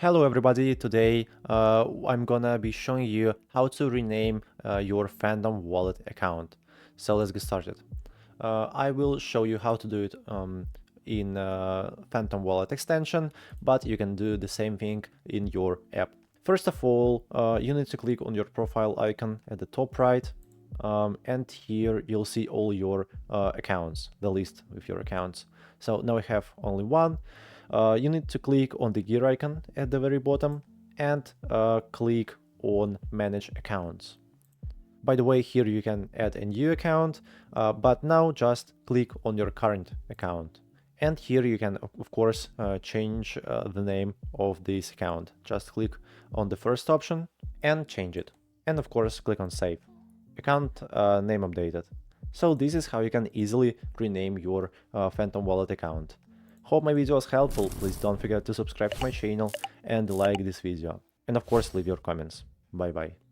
Hello everybody, today I'm gonna be showing you how to rename your Phantom wallet account. So let's get started. I will show you how to do it in Phantom wallet extension, but you can do the same thing in your app. First of all, you need to click on your profile icon at the top right, and here you'll see all your accounts, the list with your accounts. So now I have only one. You need to click on the gear icon at the very bottom and click on manage accounts. By the way, here you can add a new account, but now just click on your current account. And here you can, of course, change the name of this account. Just click on the first option and change it. And of course, click on save. Account name updated. So this is how you can easily rename your Phantom wallet account. Hope my video was helpful. Please don't forget to subscribe to my channel and like this video. And of course, leave your comments. Bye bye.